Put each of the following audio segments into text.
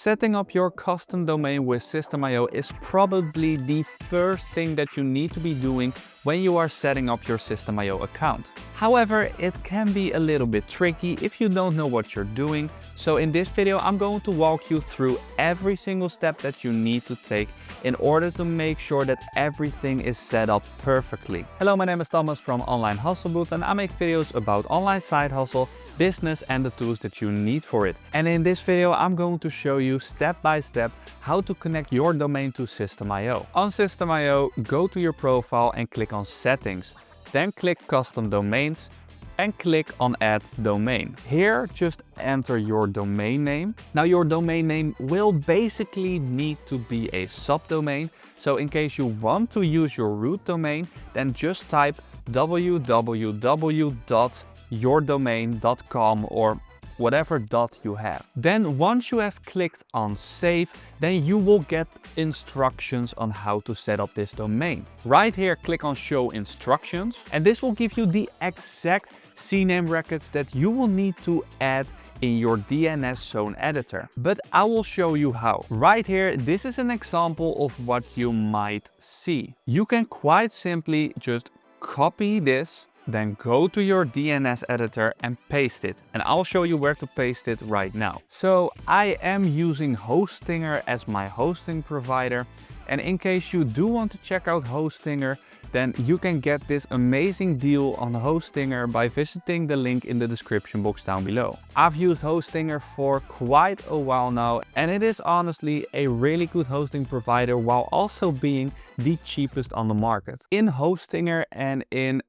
Setting up your custom domain with System.io is probably the first thing that you need to be doing when you are setting up your System.io account. However, it can be a little bit tricky if you don't know what you're doing. So in this video, I'm going to walk you through every single step that you need to take in order to make sure that everything is set up perfectly. Hello, my name is Thomas from Online Hustle Booth, and I make videos about online side hustle, business and the tools that you need for it. And in this video, I'm going to show you step by step how to connect your domain to System.io. On System.io, go to your profile and click on Settings. Then click Custom Domains and click on Add Domain. Here, just enter your domain name. Now, your domain name will basically need to be a subdomain. So in case you want to use your root domain, then just type www.yourdomain.com or whatever dot you have. Then once you have clicked on save, then you will get instructions on how to set up this domain. Right here, click on show instructions, and this will give you the exact CNAME records that you will need to add in your DNS zone editor. But I will show you how. Right here, this is an example of what you might see. You can quite simply just copy this, then go to your DNS editor and paste it. And I'll show you where to paste it right now. So I am using Hostinger as my hosting provider. And in case you do want to check out Hostinger, then you can get this amazing deal on Hostinger by visiting the link in the description box down below. I've used Hostinger for quite a while now, and it is honestly a really good hosting provider while also being the cheapest on the market. In Hostinger and in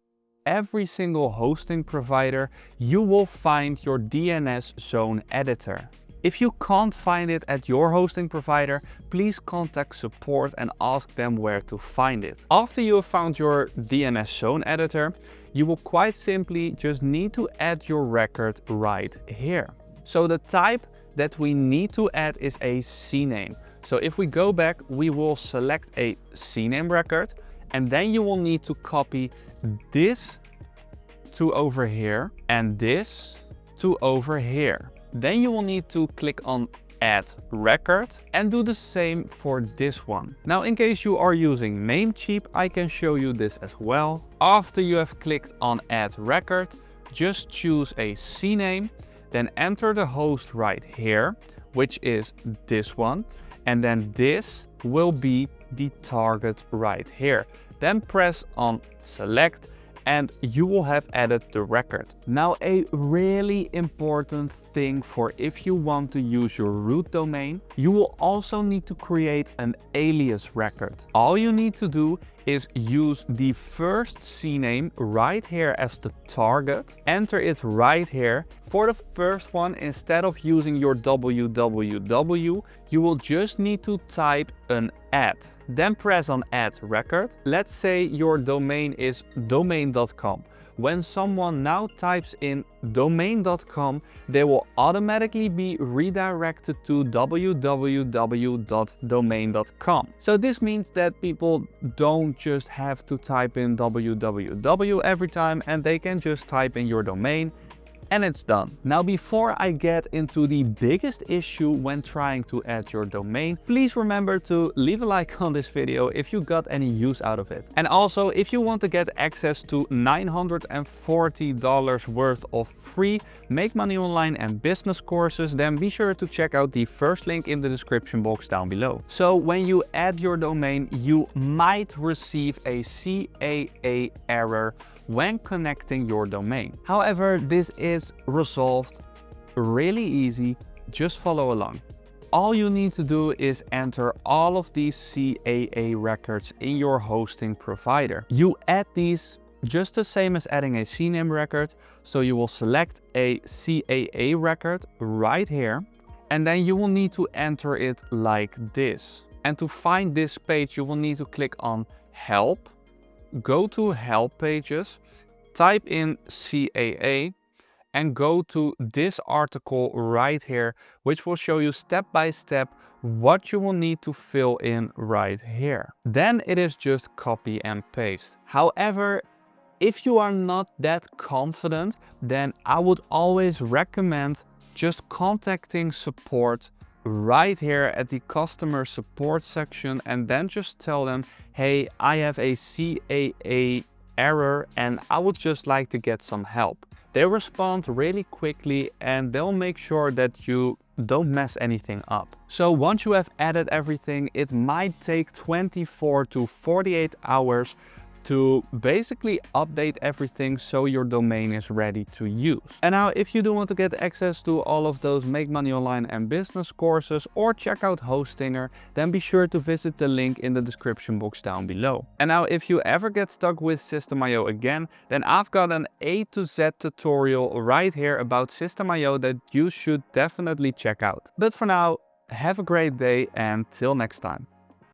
every single hosting provider, you will find your DNS zone editor. If you can't find it at your hosting provider, please contact support and ask them where to find it. After you have found your DNS zone editor, you will quite simply just need to add your record right here. So the type that we need to add is a CNAME. So if we go back, we will select a CNAME record, and then you will need to copy this to over here and this to over here. Then you will need to click on Add Record and do the same for this one. Now, in case you are using Namecheap, I can show you this as well. After you have clicked on Add Record, just choose a CNAME, then enter the host right here, which is this one, and then this will be the target right here. Then press on Select and you will have added the record. Now, a really important thing for if you want to use your root domain, you will also need to create an alias record. All you need to do is use the first CNAME right here as the target, enter it right here. For the first one, instead of using your www, you will just need to type an add. Then press on add record. Let's say your domain is domain.com. When someone now types in domain.com, they will automatically be redirected to www.domain.com. So this means that people don't just have to type in www every time, and they can just type in your domain and it's done. Now, before I get into the biggest issue when trying to add your domain, please remember to leave a like on this video if you got any use out of it. And also, if you want to get access to $940 worth of free Make Money Online and business courses, then be sure to check out the first link in the description box down below. So when you add your domain, you might receive a CAA error when connecting your domain. However, this is resolved really easy. Just follow along. All you need to do is enter all of these CAA records in your hosting provider. You add these just the same as adding a CNAME record. So you will select a CAA record right here, and then you will need to enter it like this. And to find this page, you will need to click on Help. Go to Help Pages, type in CAA, and go to this article right here, which will show you step by step what you will need to fill in right here. Then it is just copy and paste. However, if you are not that confident, then I would always recommend just contacting support right here at the customer support section and then just tell them, hey, I have a CAA error and I would just like to get some help. They respond really quickly and they'll make sure that you don't mess anything up. So once you have added everything, it might take 24 to 48 hours to basically update everything so your domain is ready to use. And now if you do want to get access to all of those Make Money Online and business courses or check out Hostinger, then be sure to visit the link in the description box down below. And now if you ever get stuck with System.io again, then I've got an A to Z tutorial right here about System.io that you should definitely check out. But for now, have a great day and till next time.